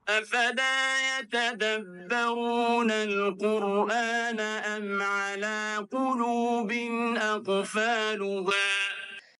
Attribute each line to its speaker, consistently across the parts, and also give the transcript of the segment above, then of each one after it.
Speaker 1: أفلا يتدبرون القرآن أم على قلوب أقفالها.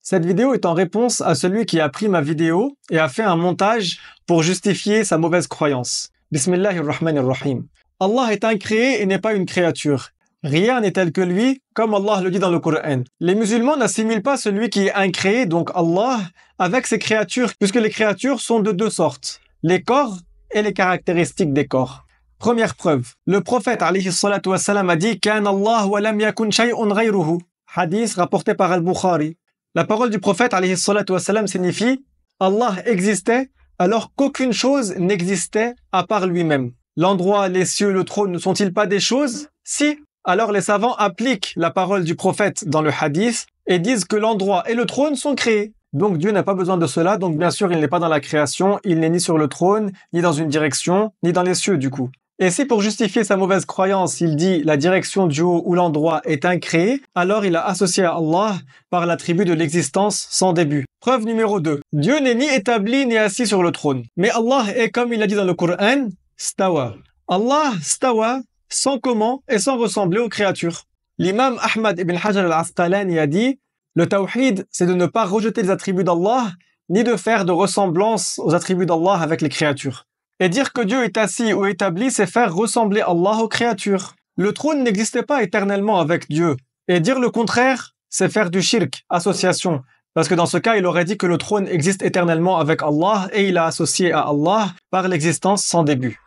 Speaker 2: Cette vidéo est en réponse à celui qui a pris ma vidéo et a fait un montage pour justifier sa mauvaise croyance. Bismillahirrahmanirrahim. Allah est incréé et n'est pas une créature. Rien n'est tel que lui, comme Allah le dit dans le Coran. Les musulmans n'assimilent pas celui qui est incréé, donc Allah, avec ses créatures, puisque les créatures sont de deux sortes, les corps et les caractéristiques des corps. Première preuve, le prophète alayhi salatu wassalam a dit « Kana Allah wa lam yakun shay'un ghayruhu » hadith rapporté par Al-Bukhari. La parole du prophète alayhi salatu wassalam signifie « Allah existait alors qu'aucune chose n'existait à part lui-même ». L'endroit, les cieux, le trône ne sont-ils pas des choses? Si. Alors les savants appliquent la parole du prophète dans le hadith et disent que l'endroit et le trône sont créés. Donc Dieu n'a pas besoin de cela, donc bien sûr il n'est pas dans la création, il n'est ni sur le trône, ni dans une direction, ni dans les cieux du coup. Et si pour justifier sa mauvaise croyance, il dit la direction du haut ou l'endroit est incréé, alors il a associé à Allah par l'attribut de l'existence sans début. Preuve numéro 2. Dieu n'est ni établi ni assis sur le trône. Mais Allah est, comme il a dit dans le Coran, stawa. Allah stawa sans comment et sans ressembler aux créatures. L'imam Ahmad ibn Hajar al-Asqalani a dit le tawhid, c'est de ne pas rejeter les attributs d'Allah, ni de faire de ressemblance aux attributs d'Allah avec les créatures. Et dire que Dieu est assis ou établi, c'est faire ressembler Allah aux créatures. Le trône n'existait pas éternellement avec Dieu. Et dire le contraire, c'est faire du shirk, association. Parce que dans ce cas, il aurait dit que le trône existe éternellement avec Allah et il a associé à Allah par l'existence sans début.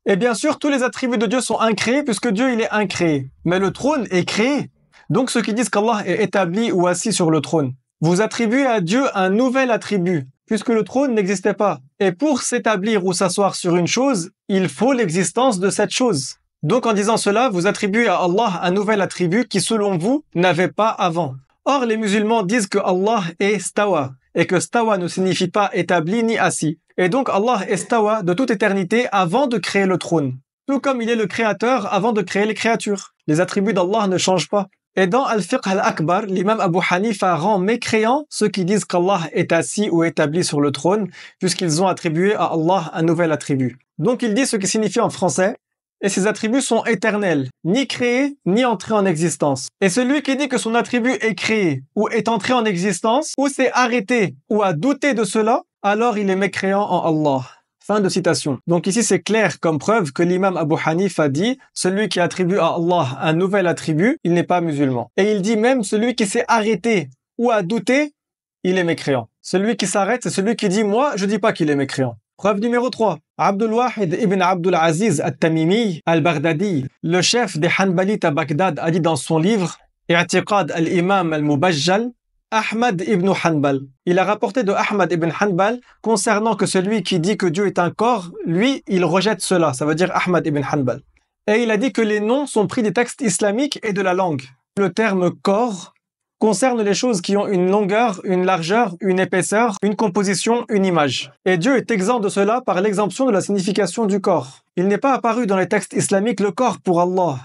Speaker 2: Et bien sûr, tous les attributs de Dieu sont incréés puisque Dieu, il est incréé. Mais le trône est créé. Donc ceux qui disent qu'Allah est établi ou assis sur le trône, vous attribuez à Dieu un nouvel attribut, puisque le trône n'existait pas. Et pour s'établir ou s'asseoir sur une chose, il faut l'existence de cette chose. Donc en disant cela, vous attribuez à Allah un nouvel attribut qui, selon vous, n'avait pas avant. Or, les musulmans disent que Allah est stawa, et que stawa ne signifie pas établi ni assis. Et donc Allah est stawa de toute éternité avant de créer le trône. Tout comme il est le créateur avant de créer les créatures. Les attributs d'Allah ne changent pas. Et dans Al-Fiqh al-Akbar, l'imam Abu Hanifa rend mécréants ceux qui disent qu'Allah est assis ou établi sur le trône, puisqu'ils ont attribué à Allah un nouvel attribut. Donc il dit ce qui signifie en français, et ces attributs sont éternels, ni créés, ni entrés en existence. Et celui qui dit que son attribut est créé, ou est entré en existence, ou s'est arrêté, ou a douté de cela, alors il est mécréant en Allah. Fin de citation. Donc ici c'est clair comme preuve que l'imam Abu Hanifa dit celui qui attribue à Allah un nouvel attribut, il n'est pas musulman. Et il dit même celui qui s'est arrêté ou a douté, il est mécréant. Celui qui s'arrête, c'est celui qui dit moi, je dis pas qu'il est mécréant. Preuve numéro 3. Abdul Wahid ibn Abdul Aziz al-Tamimi al-Baghdadi, le chef des Hanbalites à Bagdad, a dit dans son livre I'tiqad al-Imam al-Mubajjal Ahmad ibn Hanbal. Il a rapporté de Ahmad ibn Hanbal concernant que celui qui dit que Dieu est un corps, lui, il rejette cela. Ça veut dire Ahmad ibn Hanbal. Et il a dit que les noms sont pris des textes islamiques et de la langue. Le terme corps concerne les choses qui ont une longueur, une largeur, une épaisseur, une composition, une image. Et Dieu est exempt de cela par l'exemption de la signification du corps. Il n'est pas apparu dans les textes islamiques le corps pour Allah.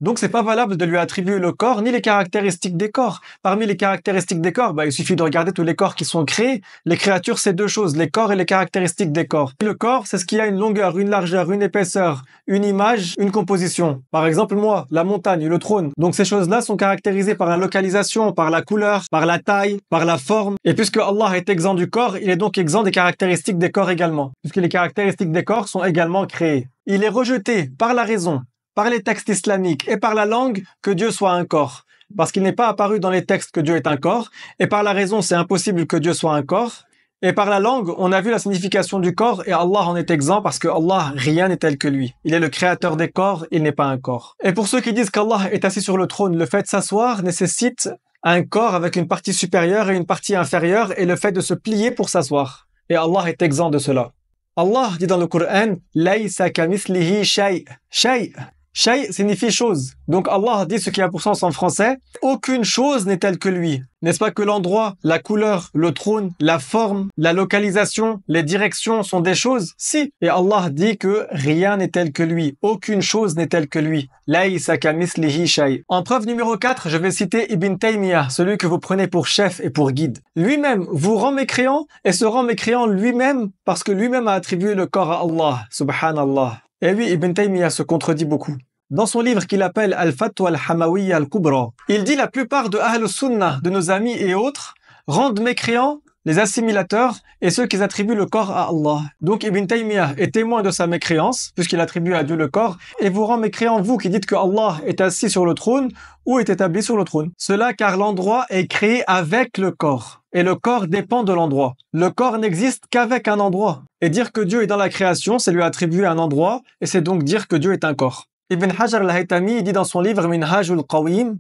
Speaker 2: Donc c'est pas valable de lui attribuer le corps ni les caractéristiques des corps. Parmi les caractéristiques des corps, il suffit de regarder tous les corps qui sont créés. Les créatures, c'est deux choses, les corps et les caractéristiques des corps. Le corps, c'est ce qui a une longueur, une largeur, une épaisseur, une image, une composition. Par exemple, moi, la montagne, le trône. Donc ces choses-là sont caractérisées par la localisation, par la couleur, par la taille, par la forme. Et puisque Allah est exempt du corps, il est donc exempt des caractéristiques des corps également. Puisque les caractéristiques des corps sont également créées. Il est rejeté par la raison, par les textes islamiques et par la langue que Dieu soit un corps. Parce qu'il n'est pas apparu dans les textes que Dieu est un corps, et par la raison, c'est impossible que Dieu soit un corps, et par la langue, on a vu la signification du corps, et Allah en est exempt parce que Allah, rien n'est tel que lui. Il est le créateur des corps, il n'est pas un corps. Et pour ceux qui disent qu'Allah est assis sur le trône, le fait de s'asseoir nécessite un corps avec une partie supérieure et une partie inférieure, et le fait de se plier pour s'asseoir. Et Allah est exempt de cela. Allah dit dans le Coran, « Laysa kamithlihi shay'. Shay'. Shay signifie chose. Donc Allah dit ce qui a pour sens en français, aucune chose n'est telle que lui. N'est-ce pas que l'endroit, la couleur, le trône, la forme, la localisation, les directions sont des choses? Si. Et Allah dit que rien n'est tel que lui. Aucune chose n'est telle que lui. Laysa kamithlihi shay. En preuve numéro 4, je vais citer Ibn Taymiyyah, celui que vous prenez pour chef et pour guide. Lui-même vous rend mécréant et se rend mécréant lui-même parce que lui-même a attribué le corps à Allah. Subhanallah. Et oui, Ibn Taymiyyah se contredit beaucoup. Dans son livre qu'il appelle Al-Fatwa al-Hamawiyya al-Kubra, il dit la plupart de Ahl Sunnah, de nos amis et autres, rendent mécréants les assimilateurs et ceux qui attribuent le corps à Allah. Donc Ibn Taymiyyah est témoin de sa mécréance, puisqu'il attribue à Dieu le corps, et vous rend mécréant vous qui dites que Allah est assis sur le trône ou est établi sur le trône. Cela car l'endroit est créé avec le corps. Et le corps dépend de l'endroit. Le corps n'existe qu'avec un endroit. Et dire que Dieu est dans la création, c'est lui attribuer un endroit, et c'est donc dire que Dieu est un corps. Ibn Hajar al-Haytami dit dans son livre Minhajul Qawim,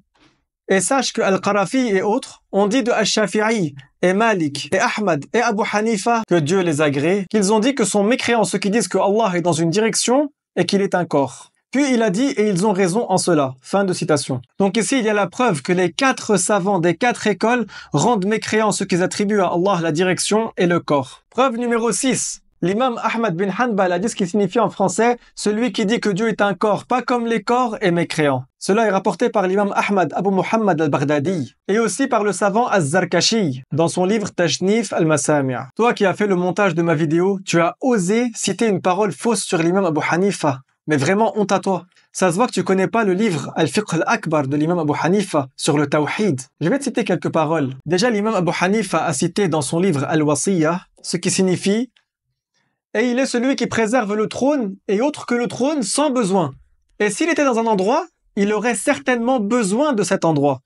Speaker 2: et sache que Al-Qarafi et autres ont dit de Ash-Shafi'i et Malik et Ahmad et Abu Hanifa, que Dieu les agrée, qu'ils ont dit que sont mécréants ceux qui disent que Allah est dans une direction et qu'il est un corps. Puis il a dit, et ils ont raison en cela. Fin de citation. Donc ici, il y a la preuve que les 4 savants des 4 écoles rendent mécréants ceux qui attribuent à Allah la direction et le corps. Preuve numéro 6. L'imam Ahmad bin Hanbal a dit ce qui signifie en français « Celui qui dit que Dieu est un corps, pas comme les corps, est mécréant ». Cela est rapporté par l'imam Ahmad Abu Muhammad al-Baghdadi et aussi par le savant Az-Zarkashi dans son livre Tajnif al-Masami'. Toi qui as fait le montage de ma vidéo, tu as osé citer une parole fausse sur l'imam Abu Hanifa. Mais vraiment, honte à toi. Ça se voit que tu connais pas le livre Al-Fiqh al-Akbar de l'imam Abu Hanifa sur le Tawhid. Je vais te citer quelques paroles. Déjà, l'imam Abu Hanifa a cité dans son livre Al-Wasiyya ce qui signifie « Et il est celui qui préserve le trône et autre que le trône sans besoin. Et s'il était dans un endroit, il aurait certainement besoin de cet endroit.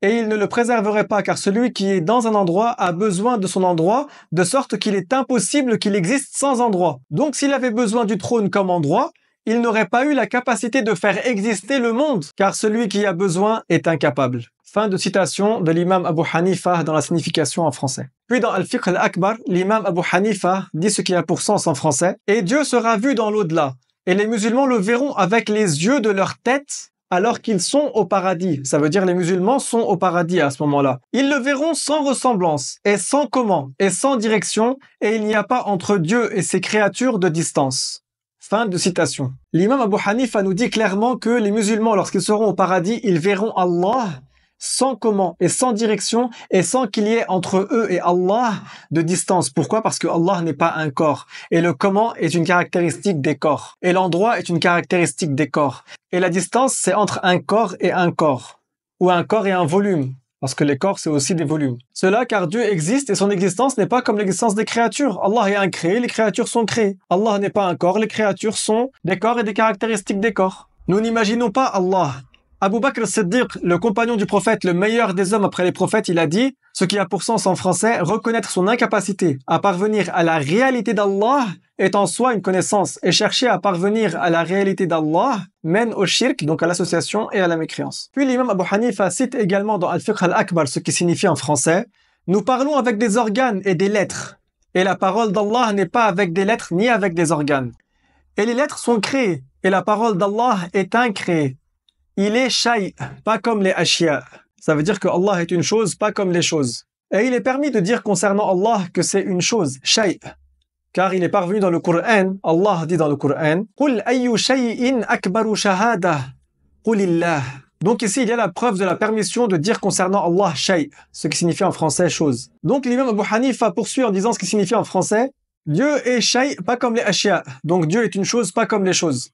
Speaker 2: Et il ne le préserverait pas car celui qui est dans un endroit a besoin de son endroit de sorte qu'il est impossible qu'il existe sans endroit. Donc s'il avait besoin du trône comme endroit, il n'aurait pas eu la capacité de faire exister le monde car celui qui a besoin est incapable. » Fin de citation de l'imam Abu Hanifa dans la signification en français. Puis dans Al-Fiqh al-Akbar, l'imam Abu Hanifa dit ce qui a pour sens en français. « Et Dieu sera vu dans l'au-delà, et les musulmans le verront avec les yeux de leur tête alors qu'ils sont au paradis. » Ça veut dire les musulmans sont au paradis à ce moment-là. « Ils le verront sans ressemblance, et sans comment, et sans direction, et il n'y a pas entre Dieu et ses créatures de distance. » Fin de citation. L'imam Abu Hanifa nous dit clairement que les musulmans, lorsqu'ils seront au paradis, ils verront Allah sans comment et sans direction et sans qu'il y ait entre eux et Allah de distance. Pourquoi? Parce que Allah n'est pas un corps. Et le comment est une caractéristique des corps. Et l'endroit est une caractéristique des corps. Et la distance, c'est entre un corps et un corps. Ou un corps et un volume. Parce que les corps, c'est aussi des volumes. Cela car Dieu existe et son existence n'est pas comme l'existence des créatures. Allah est incréé, les créatures sont créées. Allah n'est pas un corps, les créatures sont des corps et des caractéristiques des corps. Nous n'imaginons pas Allah. Abu Bakr as-Siddiq, le compagnon du prophète, le meilleur des hommes après les prophètes, il a dit, ce qui a pour sens en français, reconnaître son incapacité à parvenir à la réalité d'Allah est en soi une connaissance, et chercher à parvenir à la réalité d'Allah mène au shirk, donc à l'association et à la mécréance. Puis l'imam Abu Hanifa cite également dans Al-Fiqh al-Akbar ce qui signifie en français, nous parlons avec des organes et des lettres, et la parole d'Allah n'est pas avec des lettres ni avec des organes. Et les lettres sont créées, et la parole d'Allah est incréée. Il est shay, pas comme les ashya. Ça veut dire que Allah est une chose, pas comme les choses. Et il est permis de dire concernant Allah que c'est une chose, shay. Car il est parvenu dans le Coran, Allah dit dans le Coran, قُلْ أَيُّ شَيْءٍ أَكْبَرُ شَهَادَةً قُلِ اللَّهُ. Donc ici, il y a la preuve de la permission de dire concernant Allah shay, ce qui signifie en français chose. Donc l'imam Abu Hanifa poursuit en disant ce qui signifie en français, Dieu est shay, pas comme les ashya. Donc Dieu est une chose, pas comme les choses.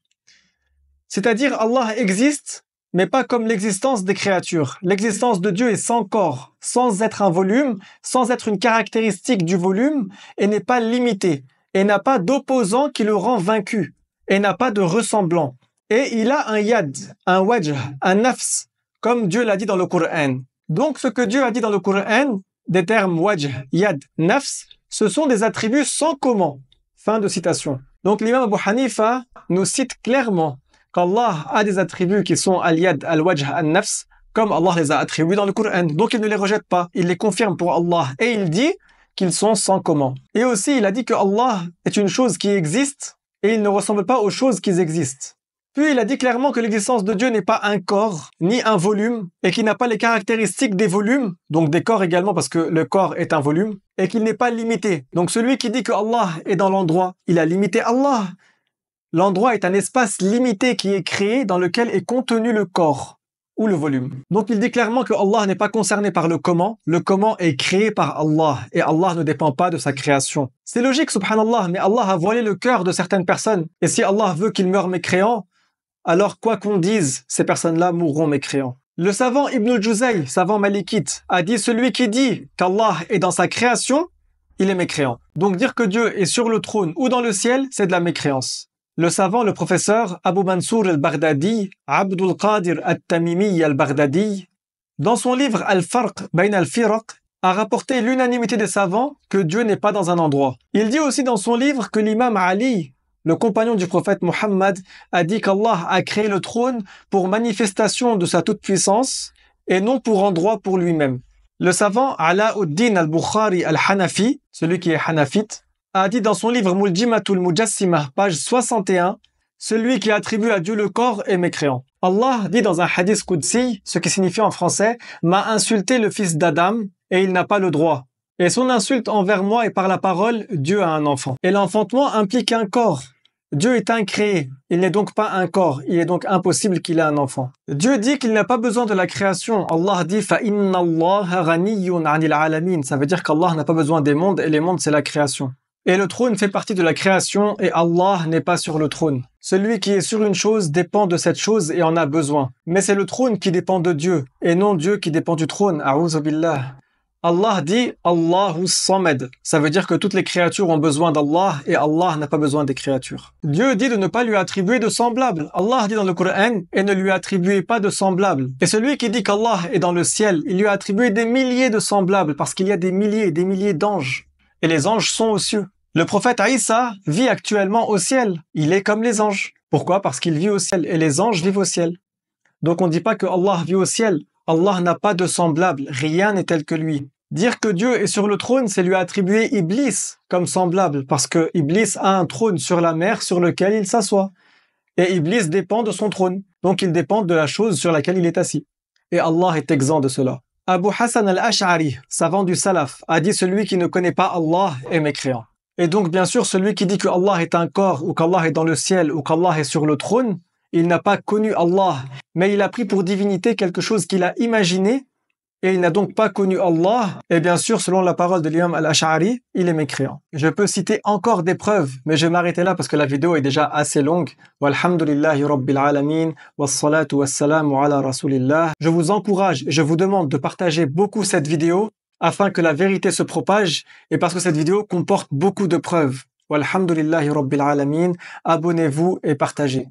Speaker 2: C'est-à-dire Allah existe, mais pas comme l'existence des créatures. L'existence de Dieu est sans corps, sans être un volume, sans être une caractéristique du volume, et n'est pas limitée, et n'a pas d'opposant qui le rend vaincu, et n'a pas de ressemblant. Et il a un yad, un wajh, un nafs, comme Dieu l'a dit dans le Coran. Donc ce que Dieu a dit dans le Coran, des termes wajh, yad, nafs, ce sont des attributs sans comment. Fin de citation. Donc l'imam Abu Hanifa nous cite clairement qu'Allah a des attributs qui sont al-yad, al-wajh, al-nafs, comme Allah les a attribués dans le Coran. Donc il ne les rejette pas, il les confirme pour Allah. Et il dit qu'ils sont sans comment. Et aussi il a dit que Allah est une chose qui existe et il ne ressemble pas aux choses qui existent. Puis il a dit clairement que l'existence de Dieu n'est pas un corps, ni un volume, et qu'il n'a pas les caractéristiques des volumes, donc des corps également parce que le corps est un volume, et qu'il n'est pas limité. Donc celui qui dit que Allah est dans l'endroit, il a limité Allah. L'endroit est un espace limité qui est créé dans lequel est contenu le corps ou le volume. Donc il dit clairement que Allah n'est pas concerné par le comment est créé par Allah et Allah ne dépend pas de sa création. C'est logique subhanallah, mais Allah a voilé le cœur de certaines personnes et si Allah veut qu'ils meurent mécréants, alors quoi qu'on dise, ces personnes-là mourront mécréants. Le savant Ibn al-Juzay, savant malikite, a dit celui qui dit qu'Allah est dans sa création, il est mécréant. Donc dire que Dieu est sur le trône ou dans le ciel, c'est de la mécréance. Le savant, le professeur Abu Mansour al-Baghdadi, Abdul Qadir al-Tamimi al-Baghdadi, dans son livre Al-Farq Bayn al-Firaq, a rapporté l'unanimité des savants que Dieu n'est pas dans un endroit. Il dit aussi dans son livre que l'imam Ali, le compagnon du prophète Mohammed, a dit qu'Allah a créé le trône pour manifestation de sa toute-puissance et non pour endroit pour lui-même. Le savant Alauddin al-Bukhari al-Hanafi, celui qui est hanafite, a dit dans son livre Muljimatul Mujassima, page 61, celui qui attribue à Dieu le corps est mécréant. Allah dit dans un hadith Qudsi, ce qui signifie en français, m'a insulté le fils d'Adam et il n'a pas le droit. Et son insulte envers moi est par la parole, Dieu a un enfant. Et l'enfantement implique un corps. Dieu est incréé, il n'est donc pas un corps, il est donc impossible qu'il ait un enfant. Dieu dit qu'il n'a pas besoin de la création. Allah dit fa inna Allaha ghaniyyun 'anil 'alamin. Ça veut dire qu'Allah n'a pas besoin des mondes et les mondes c'est la création. Et le trône fait partie de la création et Allah n'est pas sur le trône. Celui qui est sur une chose dépend de cette chose et en a besoin. Mais c'est le trône qui dépend de Dieu et non Dieu qui dépend du trône. A'udhu billah. Allah dit Allahu Samad. Ça veut dire que toutes les créatures ont besoin d'Allah et Allah n'a pas besoin des créatures. Dieu dit de ne pas lui attribuer de semblable. Allah dit dans le Coran et ne lui attribuez pas de semblable. Et celui qui dit qu'Allah est dans le ciel, il lui a attribué des milliers de semblables parce qu'il y a des milliers d'anges. Et les anges sont aux cieux. Le prophète Isa vit actuellement au ciel. Il est comme les anges. Pourquoi? Parce qu'il vit au ciel et les anges vivent au ciel. Donc on ne dit pas que Allah vit au ciel. Allah n'a pas de semblable. Rien n'est tel que lui. Dire que Dieu est sur le trône, c'est lui attribuer Iblis comme semblable parce que Iblis a un trône sur la mer sur lequel il s'assoit. Et Iblis dépend de son trône. Donc il dépend de la chose sur laquelle il est assis. Et Allah est exempt de cela. Abu Hassan al-Ash'ari, savant du Salaf, a dit celui qui ne connaît pas Allah est mécréant. Et donc bien sûr celui qui dit que Allah est un corps ou qu'Allah est dans le ciel ou qu'Allah est sur le trône, il n'a pas connu Allah, mais il a pris pour divinité quelque chose qu'il a imaginé et il n'a donc pas connu Allah. Et bien sûr selon la parole de l'imam al-Ash'ari, il est mécréant. Je peux citer encore des preuves, mais je vais m'arrêter là parce que la vidéo est déjà assez longue. Walhamdulillahi rabbil alamin, wassalatu wassalamu ala rasulillah. Je vous encourage et je vous demande de partager beaucoup cette vidéo afin que la vérité se propage et parce que cette vidéo comporte beaucoup de preuves. Walhamdulillahi rabbil alamin. Abonnez-vous et partagez.